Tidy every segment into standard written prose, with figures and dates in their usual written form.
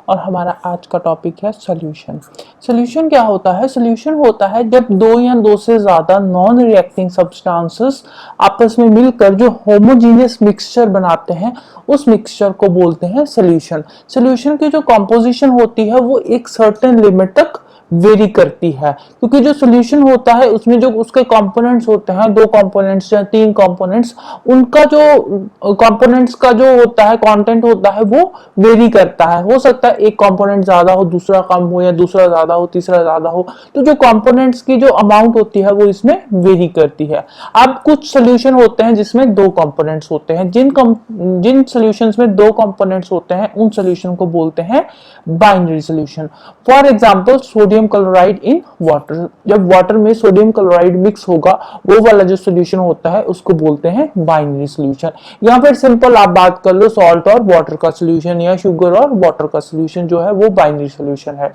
और हमारा आज का टॉपिक है सॉल्यूशन। सॉल्यूशन क्या होता है? सॉल्यूशन होता है जब दो या दो से ज्यादा नॉन रिएक्टिंग सब्सटेंसेस आपस में मिलकर जो होमोजेनियस मिक्सचर बनाते हैं उस मिक्सचर को बोलते हैं सॉल्यूशन। सॉल्यूशन की जो कॉम्पोजिशन होती है वो एक सर्टेन लिमिट तक वेरी करती है, क्योंकि जो सॉल्यूशन होता है उसमें जो उसके कंपोनेंट्स होते हैं, दो कंपोनेंट्स या तीन कंपोनेंट्स, उनका जो कंपोनेंट्स का जो होता है कंटेंट होता है वो वेरी करता है। हो सकता है एक कंपोनेंट ज्यादा हो, दूसरा कम हो, या दूसरा ज्यादा हो, तीसरा ज्यादा हो। तो जो कंपोनेंट्स की जो अमाउंट होती है वो इसमें वेरी करती है। अब कुछ सॉल्यूशन होते हैं जिसमें दो कंपोनेंट्स होते हैं। जिन सॉल्यूशंस में दो कंपोनेंट्स होते हैं उन सॉल्यूशन को बोलते हैं binary solution. For example sodium chloride in water. जब वाटर में सोडियम क्लोराइड मिक्स होगा वो वाला जो सॉल्यूशन होता है उसको बोलते हैं बाइनरी सॉल्यूशन। या फिर सिंपल आप बात कर लो सॉल्ट और वाटर का सॉल्यूशन या शुगर और वाटर का सॉल्यूशन जो है वो बाइनरी सॉल्यूशन है।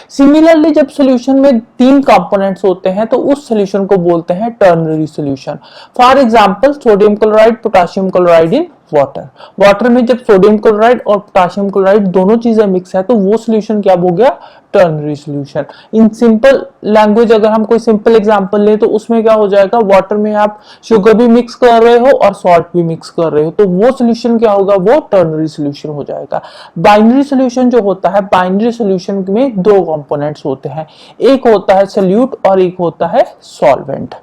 सिमिलरली जब सॉल्यूशन में तीन कंपोनेंट्स होते हैं तो उस सॉल्यूशन को बोलते हैं ternary solution. For example sodium chloride, potassium chloride in water. Water में जब सोडियम क्लोराइड और पोटेशियम क्लोराइड दोनों चीजें मिक्स है तो वो सॉल्यूशन क्या हो गया? Ternary solution. In simple language अगर हम कोई सिंपल एग्जांपल लें तो उसमें क्या हो जाएगा? वाटर में आप शुगर भी मिक्स कर रहे हो और सॉल्ट भी मिक्स कर रहे हो तो वो सॉल्यूशन क्या होगा? वो टर्नरी सॉल्यूशन हो जाएगा। बाइनरी सॉल्यूशन जो होता है, बाइनरी सॉल्यूशन में दो कंपोनेंट्स होते हैं, एक होता है सॉल्यूट और एक होता है सॉल्वेंट।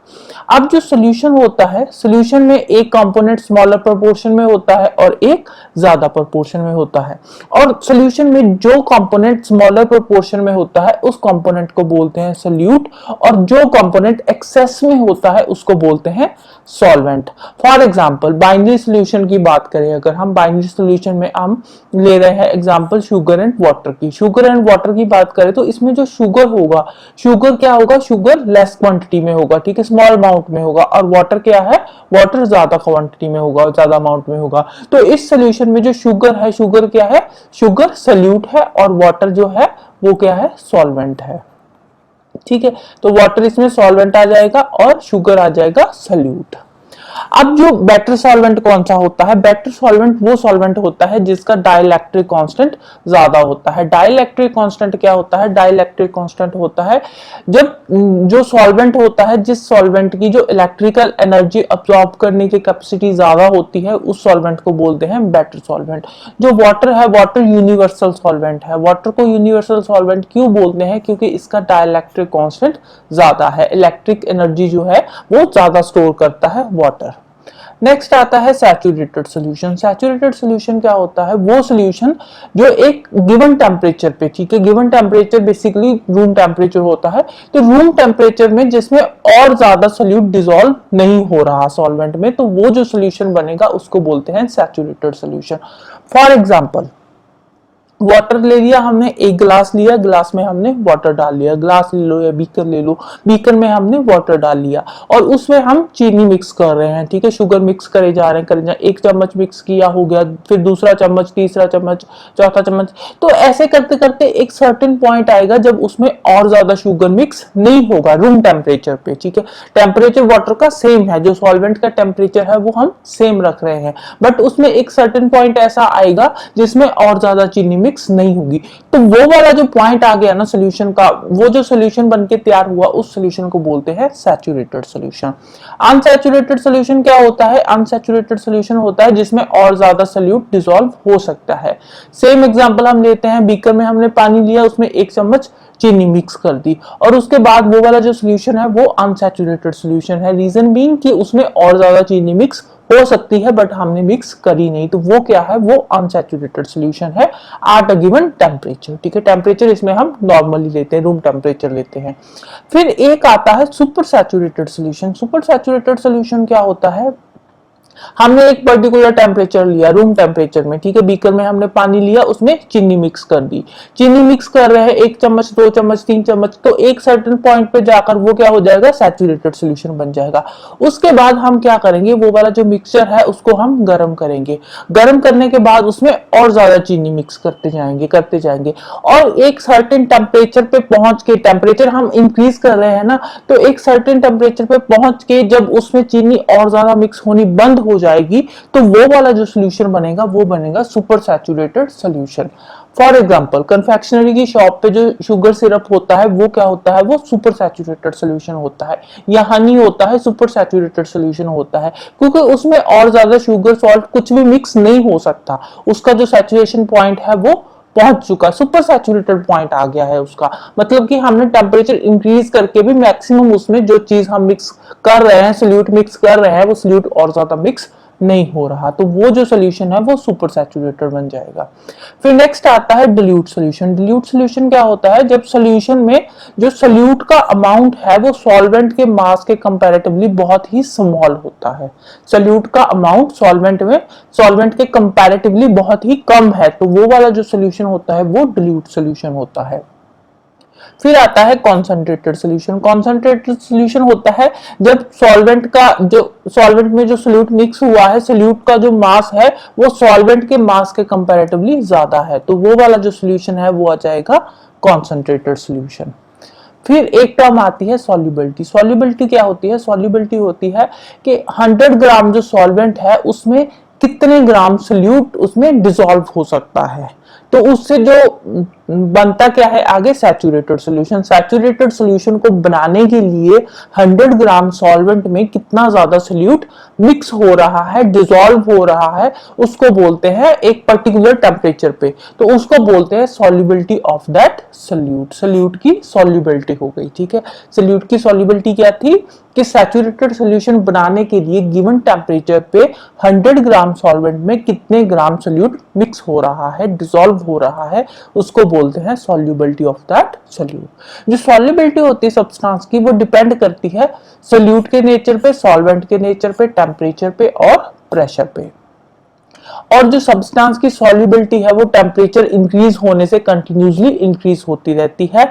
अब जो सॉल्यूशन होता है, सॉल्यूशन में एक कंपोनेंट स्मॉलर प्रोपोर्शन में होता है और एक ज्यादा प्रोपोर्शन में होता है। और सॉल्यूशन में जो कंपोनेंट स्मॉलर प्रोपोर्शन में होता है उस कंपोनेंट को बोलते हैं सॉल्यूट, और जो कंपोनेंट एक्सेस में होता है उसको बोलते हैं solvent. For example binary solution की बात करें, अगर हम बाइनरी सॉल्यूशन में हम ले रहे हैं एग्जांपल शुगर एंड वाटर की। शुगर एंड वाटर की बात करें तो इसमें जो शुगर होगा, शुगर क्या होगा? शुगर लेस क्वांटिटी में होगा, ठीक है, स्मॉल अमाउंट में होगा। और वाटर क्या है? वाटर ज्यादा क्वांटिटी में होगा, ज्यादा अमाउंट में होगा। तो इस सॉल्यूशन में जो शुगर है, शुगर क्या है? शुगर सॉल्यूट है और वाटर जो है वो क्या है? सॉल्वेंट है। ठीक है, तो वाटर इसमें सॉल्वेंट आ जाएगा और शुगर आ जाएगा सॉल्यूट। अब जो बेटर सॉल्वेंट कौन सा होता है? बेटर सॉल्वेंट वो सॉल्वेंट होता है जिसका डाइलेक्ट्रिक कांस्टेंट ज्यादा होता है। डाइलेक्ट्रिक कांस्टेंट क्या होता है? डाइलेक्ट्रिक कांस्टेंट होता है जब जो सॉल्वेंट होता है, जिस सॉल्वेंट की जो इलेक्ट्रिकल एनर्जी अब्सॉर्ब करने की कैपेसिटी ज्यादा होती है उस सॉल्वेंट को बोलते हैं बेटर सॉल्वेंट। जो वाटर है, वाटर यूनिवर्सल सॉल्वेंट है। वाटर को यूनिवर्सल सॉल्वेंट क्यों बोलते हैं? क्योंकि इसका डाइलेक्ट्रिक कांस्टेंट ज्यादा है, इलेक्ट्रिक एनर्जी जो है वो ज्यादा स्टोर करता है वाटर। नेक्स्ट आता है सैचुरेटेड सॉल्यूशन। सैचुरेटेड सॉल्यूशन क्या होता है? वो सॉल्यूशन जो एक गिवन टेम्परेचर पे, ठीक है, given temperature basically room temperature होता है, तो रूम टेम्परेचर में जिसमें और ज्यादा सॉल्यूट डिसॉल्व नहीं हो रहा सॉल्वेंट में, तो वो जो सॉल्यूशन बनेगा उसको बोलते हैं saturated solution. For example water ले लिया हमने, एक गिलास लिया, गिलास में हमने वाटर डाल लिया, गिलास ले लो या बीकर ले लो, बीकर में हमने वाटर डाल लिया और उसमें हम चीनी मिक्स कर रहे हैं, ठीक है, शुगर मिक्स करे जा रहे हैं, एक चम्मच मिक्स किया हो गया, फिर दूसरा चम्मच, तीसरा चम्मच, चौथा चम्मच। तो ऐसे करते करते एक सर्टेन पॉइंट आएगा जब उसमें और ज्यादा शुगर मिक्स नहीं होगा रूम टेम्परेचर पे, ठीक है। टेम्परेचर वाटर का सेम है, जो सॉल्वेंट का टेम्परेचर है वो हम सेम रख रहे हैं, बट उसमें एक सर्टेन पॉइंट ऐसा आएगा जिसमें और ज्यादा चीनी मिक्स नहीं होगी। तो वो वाला जो पॉइंट आ गया ना सॉल्यूशन का, वो जो सॉल्यूशन बनके तैयार हुआ उस सॉल्यूशन को बोलते हैं सैचुरेटेड सॉल्यूशन। अनसैचुरेटेड सॉल्यूशन क्या होता है? अनसैचुरेटेड सॉल्यूशन होता है जिसमें और ज्यादा सॉल्यूट डिसॉल्व हो सकता है। सेम एग्जांपल हम लेते हैं, बीकर में हमने पानी लिया, उसमें एक चम्मच चीनी मिक्स कर दी और उसके बाद वो वाला जो सॉल्यूशन है वो अनसैचुरेटेड सॉल्यूशन है। रीजन बीइंग कि उसमें और ज्यादा चीनी मिक्स हो सकती है बट हमने मिक्स करी नहीं, तो वो क्या है? वो अनसैचुरेटेड सॉल्यूशन है एट अ गिवन टेम्परेचर, ठीक है। टेम्परेचर इसमें हम नॉर्मली लेते हैं, रूम टेम्परेचर लेते हैं। फिर एक आता है super saturated solution. Super saturated solution क्या होता है? हमने एक पर्टिकुलर टेम्परेचर लिया रूम टेम्परेचर में, ठीक है, बीकर में हमने पानी लिया, उसमें चीनी मिक्स कर दी। चीनी मिक्स कर रहे हैं, एक चम्मच, दो चम्मच, तीन चम्मच, तो एक सर्टेन पॉइंट पे जाकर वो क्या हो जाएगा? सैचुरेटेड सॉल्यूशन बन जाएगा। उसके बाद हम क्या करेंगे? वो वाला जो मिक्सचर है उसको हम गर्म करेंगे। गर्म करने के बाद उसमें और ज्यादा चीनी मिक्स करते जाएंगे और एक सर्टेन टेम्परेचर पे पहुंच के, टेम्परेचर हम इंक्रीज कर रहे हैं ना, तो एक सर्टेन टेम्परेचर पे पहुंच के जब उसमें चीनी और ज्यादा मिक्स होनी बंद हो जाएगी तो वो वाला जो सोल्यूशन बनेगा वो बनेगा super saturated solution. For example confectionery की शॉप पे जो शुगर सिरप होता है वो क्या होता है, वो सुपर सैचुरेटेड सोल्यूशन होता है, या हनी होता है सुपर सैचुरेटेड सोल्यूशन होता है, क्योंकि उसमें और ज्यादा शुगर सॉल्ट कुछ भी मिक्स नहीं हो सकता, उसका जो सैचुरेशन पॉइंट है वो पहुंच चुका, सुपर सैचुरेटेड पॉइंट आ गया है उसका, मतलब कि हमने टेम्परेचर इंक्रीज करके भी मैक्सिमम उसमें जो चीज हम मिक्स कर रहे हैं, सोल्यूट मिक्स कर रहे हैं, वो सोल्यूट और ज्यादा मिक्स नहीं हो रहा, तो वो जो सोल्यूशन है वो सुपर सैचुरेटेड बन जाएगा। फिर नेक्स्ट आता है डिल्यूट सोल्यूशन। डिल्यूट सोल्यूशन क्या होता है, जब सोल्यूशन में जो सोल्यूट का अमाउंट है वो सॉल्वेंट के मास के कंपैरेटिवली बहुत ही स्मॉल होता है, सोल्यूट का अमाउंट सॉल्वेंट के कंपैरेटिवली बहुत ही कम है, तो वो वाला जो सोल्यूशन होता है वो डिल्यूट सोल्यूशन होता है। फिर आता है कॉन्सेंट्रेटेड सोल्यूशन। कॉन्सेंट्रेटेड सोल्यूशन होता है जब सॉल्वेंट में जो सोल्यूट मिक्स हुआ है, सोल्यूट का जो मास है वो सॉल्वेंट के मास के कंपैरेटिवली ज्यादा है, तो वो वाला जो सोल्यूशन है वो आ जाएगा कॉन्सेंट्रेटेड सोल्यूशन। फिर एक टर्म आती है सॉल्युबिलिटी। सॉल्युबिलिटी क्या होती है, सॉल्युबिलिटी होती है कि 100 ग्राम जो सॉल्वेंट है उसमें कितने ग्राम सोल्यूट उसमें डिसॉल्व हो सकता है, तो उससे जो बनता क्या है आगे, सैचुरेटेड सॉल्यूशन। सैचुरेटेड सॉल्यूशन को बनाने के लिए 100 ग्राम सॉल्वेंट में कितना ज्यादा सोल्यूट मिक्स हो रहा है, डिसॉल्व हो रहा है, उसको बोलते हैं एक पर्टिकुलर टेम्परेचर पे, तो उसको बोलते हैं solubility of that solute. Solute की सॉल्युबिलिटी हो गई, ठीक है। सोल्यूट की सॉल्युबिलिटी क्या थी कि सैचुरेटेड सॉल्यूशन बनाने के लिए गिवन टेम्परेचर पे 100 ग्राम सॉल्वेंट में कितने ग्राम सोल्यूट मिक्स हो रहा है, डिसॉल्व हो रहा है, उसको बोलते हैं सॉल्युबिलिटी ऑफ दैट सोल्यूट। जो सॉल्युबिलिटी होती है सब्सटेंस की वो डिपेंड करती है सोल्यूट के नेचर पे, सॉल्वेंट के नेचर पे, टेम्परेचर पे और प्रेशर पे। और जो सब्सटेंस की सॉल्युबिलिटी है वो टेम्परेचर इंक्रीज होने से कंटिन्यूसली इंक्रीज होती रहती है,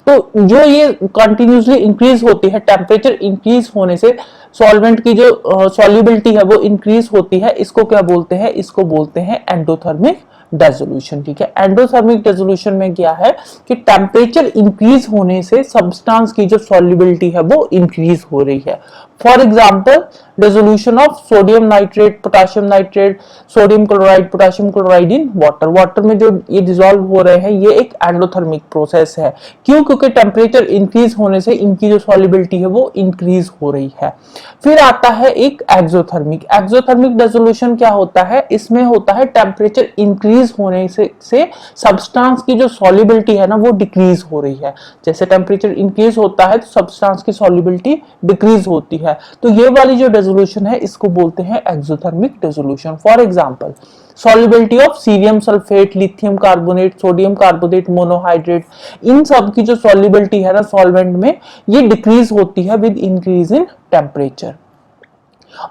तो जो ये कंटिन्यूसली इंक्रीज होती है, टेम्परेचर इंक्रीज होने से सॉल्वेंट की जो सॉल्युबिलिटी है वो इंक्रीज होती है, इसको क्या बोलते हैं, इसको बोलते हैं एंडोथर्मिक डेसोल्यूशन, ठीक है। एंडोथर्मिक डेसोल्यूशन में क्या है कि टेम्परेचर इंक्रीज होने से सब्सटेंस की जो सॉल्युबिलिटी है वो इंक्रीज हो रही है। For example dissolution of sodium nitrate, potassium nitrate, sodium chloride, potassium chloride in water. Water में जो ये डिसॉल्व हो रहे हैं ये एक एंडोथर्मिक प्रोसेस है, क्यों, क्योंकि टेम्परेचर इंक्रीज होने से इनकी जो सॉल्युबिलिटी है वो इंक्रीज हो रही है। फिर आता है एक एक्सोथर्मिक। एक्सोथर्मिक डिसोल्यूशन क्या होता है, इसमें होता है टेम्परेचर इंक्रीज होने से सब्सटेंस की जो सॉल्युबिलिटी है ना वो डिक्रीज हो रही है। जैसे टेम्परेचर इंक्रीज होता है तो सब्सटेंस की सॉल्युबिलिटी डिक्रीज होती है, तो ये वाली जो डिसोल्यूशन है इसको बोलते हैं exothermic dissolution. For example solubility of cerium sulphate, lithium carbonate, sodium carbonate monohydrate, इन सब की जो सॉल्युबिलिटी है ना सॉल्वेंट में ये डिक्रीज होती है विद इंक्रीज इन टेम्परेचर।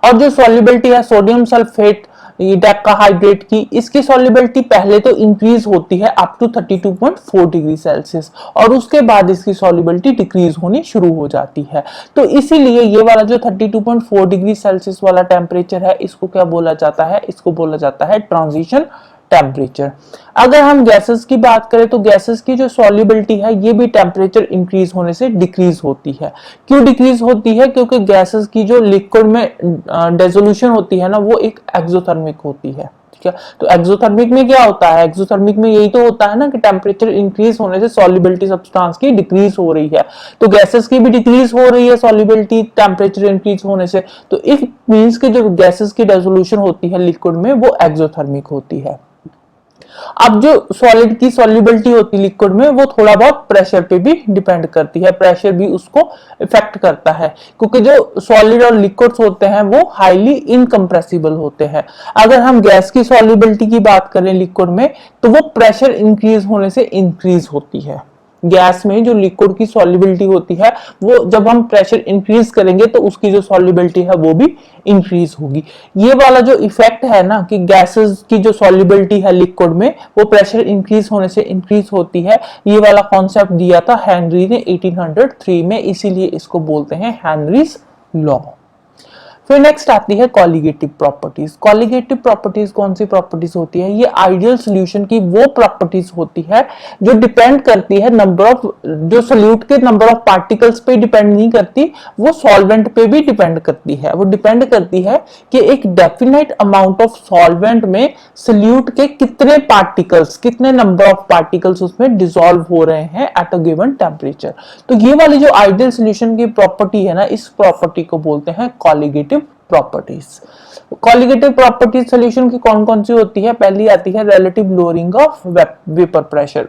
और जो सॉल्युबिलिटी है सोडियम सल्फेट डेकाहाइड्रेट की, इसकी सॉल्युबिलिटी पहले तो इंक्रीज होती है अप टू 32.4 डिग्री सेल्सियस और उसके बाद इसकी सॉल्युबिलिटी डिक्रीज होनी शुरू हो जाती है। तो इसीलिए ये वाला जो 32.4 डिग्री सेल्सियस वाला टेम्परेचर है इसको क्या बोला जाता है, इसको बोला जाता है ट्रांजिशन टेम्परेचर। अगर हम गैसेस की बात करें तो गैसेस की जो सॉल्युबिलिटी है ये भी टेम्परेचर इंक्रीज होने से डिक्रीज होती है। क्यों डिक्रीज होती है, क्योंकि गैसेस की जो लिक्विड में डिसोल्यूशन होती है ना वो एक एक्सोथर्मिक होती है, ठीक है। तो एक्सोथर्मिक में क्या होता है, एक्सोथर्मिक में यही तो होता है ना कि टेम्परेचर इंक्रीज होने से सॉल्युबिलिटी सब्सटेंस की डिक्रीज हो रही है, तो गैसेस की भी डिक्रीज हो रही है सॉल्युबिलिटी टेम्परेचर इंक्रीज होने से, तो इट मींस कि जो गैसेस की डिसोल्यूशन होती है लिक्विड में वो एक्सोथर्मिक होती है। अब जो सॉलिड की सॉल्युबिलिटी होती है लिक्विड में वो थोड़ा बहुत प्रेशर पे भी डिपेंड करती है, प्रेशर भी उसको इफेक्ट करता है, क्योंकि जो सॉलिड और लिक्विड्स होते हैं वो हाईली इनकम्प्रेसिबल होते हैं। अगर हम गैस की सॉल्युबिलिटी की बात करें लिक्विड में तो वो प्रेशर इंक्रीज होने से इंक्रीज होती है। गैस में जो लिक्विड की सॉल्युबिलिटी होती है वो जब हम प्रेशर इंक्रीज करेंगे तो उसकी जो सॉल्युबिलिटी है वो भी इंक्रीज होगी। ये वाला जो इफेक्ट है ना कि गैसेस की जो सॉल्युबिलिटी है लिक्विड में वो प्रेशर इंक्रीज होने से इंक्रीज होती है, ये वाला कॉन्सेप्ट दिया था हेनरी ने 1803 में, इसीलिए इसको बोलते हैं हेनरीज लॉ। फिर नेक्स्ट आती है कॉलिगेटिव प्रॉपर्टीज। कॉलिगेटिव प्रॉपर्टीज कौन सी प्रॉपर्टीज होती है? ये आइडियल सॉल्यूशन की वो प्रॉपर्टीज होती है जो डिपेंड करती है नंबर ऑफ, जो सोल्यूट के नंबर ऑफ पार्टिकल्स पे डिपेंड नहीं करती, वो सॉल्वेंट पे भी डिपेंड करती है। वो डिपेंड करती है कि एक डेफिनेट अमाउंट ऑफ सॉल्वेंट में सोल्यूट के कितने पार्टिकल्स, कितने नंबर ऑफ पार्टिकल्स उसमें डिसॉल्व हो रहे हैं एट अ गिवन टेम्परेचर। तो ये वाली जो आइडियल सॉल्यूशन की प्रॉपर्टी है ना, इस प्रॉपर्टी को बोलते हैं colligative properties. Colligative properties solution की कौन कौन सी होती है? पहली आती है relative lowering of vapour pressure.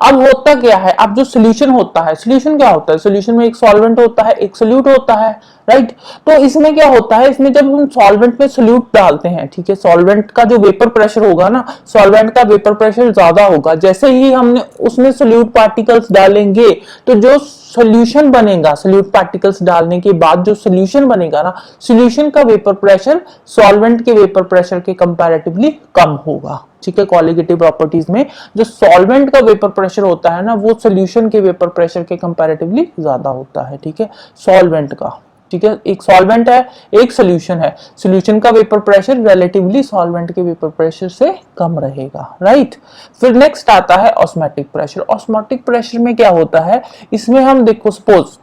अब होता क्या है, अब जो सॉल्यूशन होता है, सॉल्यूशन क्या होता है? सॉल्यूशन में एक सॉल्वेंट होता है, एक सोल्यूट होता है, राइट। तो इसमें क्या होता है, इसमें जब हम सॉल्वेंट में सोल्यूट डालते हैं, ठीक है, सॉल्वेंट का जो वेपर प्रेशर होगा ना, सॉल्वेंट का वेपर प्रेशर ज्यादा होगा। जैसे ही हमने उसमें सोल्यूट पार्टिकल्स डालेंगे तो जो सॉल्यूशन बनेगा, सोल्यूट पार्टिकल्स डालने के बाद जो सॉल्यूशन बनेगा ना, सॉल्यूशन का वेपर प्रेशर सॉल्वेंट के वेपर प्रेशर के कंपैरेटिवली कम होगा, ठीक है। कॉलिगेटिव प्रॉपर्टीज में जो सॉल्वेंट का वेपर प्रेशर होता है ना, वो सॉल्यूशन के वेपर प्रेशर के कंपैरेटिवली ज्यादा होता है, ठीक है, सॉल्वेंट का, ठीक है। एक सॉल्वेंट है, एक सॉल्यूशन है, सॉल्यूशन का वेपर प्रेशर रिलेटिवली सॉल्वेंट के वेपर प्रेशर से कम रहेगा, राइट। फिर नेक्स्ट आता है ऑस्मोटिक प्रेशर। ऑस्मोटिक प्रेशर में क्या होता है, इसमें हम देखो सपोज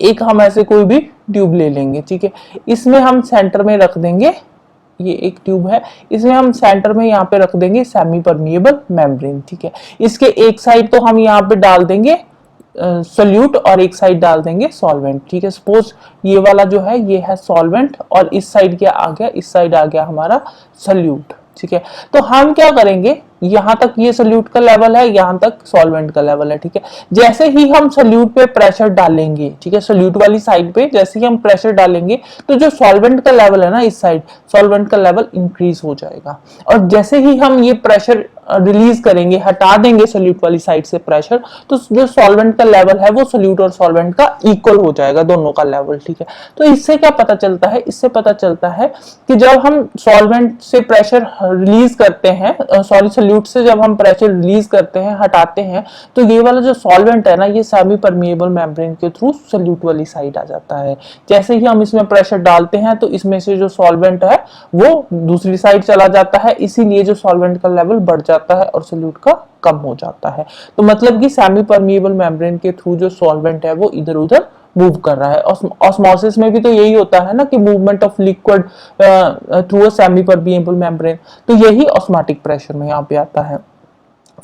एक हम ऐसे कोई भी ट्यूब ले लेंगे, ठीक है, इसमें हम सेंटर में रख देंगे, ये एक ट्यूब है, इसमें हम सेंटर में यहाँ पे रख देंगे सेमी परमिएबल मेम्ब्रेन, ठीक है। इसके एक साइड तो हम यहाँ पे डाल देंगे सोल्यूट और एक साइड डाल देंगे सॉल्वेंट, ठीक है। सपोज ये वाला जो है ये है सॉल्वेंट और इस साइड क्या आ गया, इस साइड आ गया हमारा सोल्यूट, ठीक है। तो हम क्या करेंगे, यहां तक ये सोल्यूट का लेवल है, यहां तक सॉल्वेंट का लेवल है, ठीक है। जैसे ही हम सोल्यूट पे प्रेशर डालेंगे, ठीक है, सोल्यूट वाली साइड पे जैसे ही हम प्रेशर डालेंगे तो जो सॉल्वेंट का लेवल है ना, इस साइड सॉल्वेंट का लेवल इंक्रीज हो जाएगा। और जैसे ही हम ये प्रेशर रिलीज करेंगे, हटा देंगे सोल्यूट वाली साइड से प्रेशर, तो जो सॉल्वेंट का लेवल है वो सोल्यूट और सॉल्वेंट का इक्वल हो जाएगा, दोनों का लेवल, ठीक है। तो इससे क्या पता चलता है, इससे पता चलता है कि जब हम सॉल्वेंट से प्रेशर रिलीज करते हैं, सॉरी सोल्यूट से जब हम प्रेशर रिलीज करते हैं, हटाते हैं, तो ये वाला जो सॉल्वेंट है ना, ये सेमी परमिएबल मेम्ब्रेन के थ्रू सोल्यूट वाली साइड आ जाता है। जैसे ही हम इसमें प्रेशर डालते हैं तो इसमें से जो सॉल्वेंट है वो दूसरी साइड चला जाता है, इसीलिए जो सॉल्वेंट का लेवल बढ़ जाता है और सोल्यूट का कम हो जाता है। तो मतलब कि सेमी परमिएबल मेम्ब्रेन के थ्रू जो सॉल्वेंट है वो इधर उधर मूव कर रहा है। ऑस्मोसिस में भी तो यही होता है ना कि movement of liquid through a semi permeable membrane, तो यही ऑस्मोटिक प्रेशर में यहाँ पे आता है।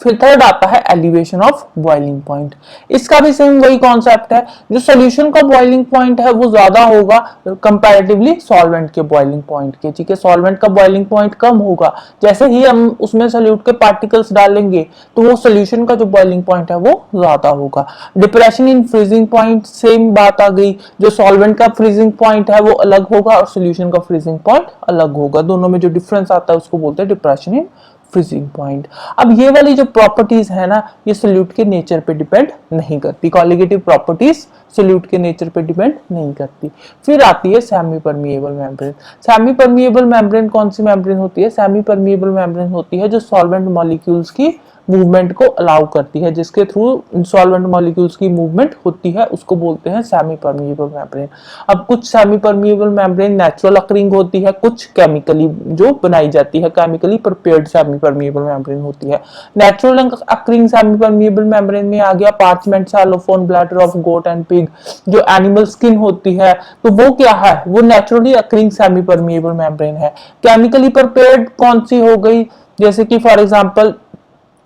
फिर थर्ड आता है एलिवेशन ऑफ बॉइलिंग पॉइंट। इसका भी सेम वही कॉन्सेप्ट है, जो सॉल्यूशन का बॉइलिंग पॉइंट है वो ज्यादा होगा कंपैरेटिवली सॉल्वेंट के बॉइलिंग पॉइंट के, ठीक है। सॉल्वेंट का बॉइलिंग पॉइंट कम होगा, जैसे ही हम उसमें सोल्यूट के पार्टिकल्स डालेंगे तो वो सॉल्यूशन का जो बॉइलिंग पॉइंट है वो ज्यादा होगा। Depression in freezing point, same बात आ गई, जो सॉल्वेंट का फ्रीजिंग पॉइंट है वो अलग होगा और सॉल्यूशन का फ्रीजिंग पॉइंट अलग होगा, दोनों में जो डिफरेंस आता है उसको बोलते हैं डिप्रेशन इन फ्रीजिंग पॉइंट। अब ये वाली जो प्रॉपर्टीज है ना, ये सोल्यूट के नेचर पे डिपेंड नहीं करती, कॉलिगेटिव प्रॉपर्टीज सोल्यूट के नेचर पे डिपेंड नहीं करती। फिर आती है semi permeable membrane. Semi permeable membrane कौन सी मेम्ब्रेन होती है? सेमी परमिएबल मेम्ब्रेन होती है जो सॉल्वेंट मॉलिक्यूल्स की मूवमेंट को अलाउ करती है, जिसके थ्रू सॉल्वेंट मॉलिक्यूल्स की मूवमेंट होती है, उसको बोलते हैं सेमी परमिएबल मेम्ब्रेन। अब कुछ semi permeable membrane natural occurring होती है, कुछ केमिकली जो बनाई जाती है, chemically prepared semi permeable membrane होती है। Natural occurring semi permeable membrane में आ गया parchment, cellophane, bladder of goat and pig. जो एनिमल स्किन होती है तो वो क्या है, वो naturally occurring semi permeable membrane है। केमिकली प्रिपेयर्ड कौन सी हो गई, जैसे कि फॉर एग्जांपल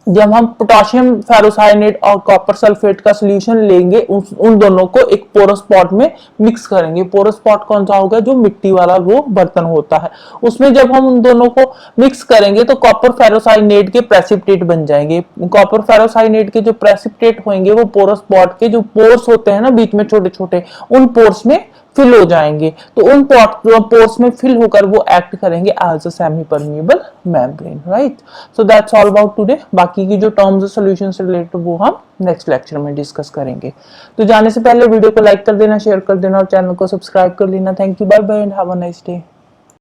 जब हम पोटेशियम फेरोसाइनेट और कॉपर सल्फेट का सॉल्यूशन लेंगे, उन दोनों को एक पोरस पॉट में मिक्स करेंगे। पोरस पॉट कौन सा होगा, जो मिट्टी वाला वो बर्तन होता है, उसमें जब हम उन दोनों को मिक्स करेंगे तो कॉपर फेरोसाइनेट के प्रेसिपिटेट बन जाएंगे। कॉपर फेरोसाइनेट के जो प्रेसिपिटेट होंगे वो पोरस पॉट के जो पोर्स होते हैं ना बीच में छोटे छोटे, उन पोर्स में फिल हो जाएंगे। तो उन पोर्स में फिल होकर वो एक्ट करेंगे as a semi permeable membrane, right. So that's all about today. बाकी की जो टर्म्स सॉल्यूशन से रिलेटेड वो हम नेक्स्ट लेक्चर में डिस्कस करेंगे। तो जाने से पहले वीडियो को लाइक कर देना, शेयर कर देना और चैनल को सब्सक्राइब कर लेना। Thank you, bye bye and have a nice day.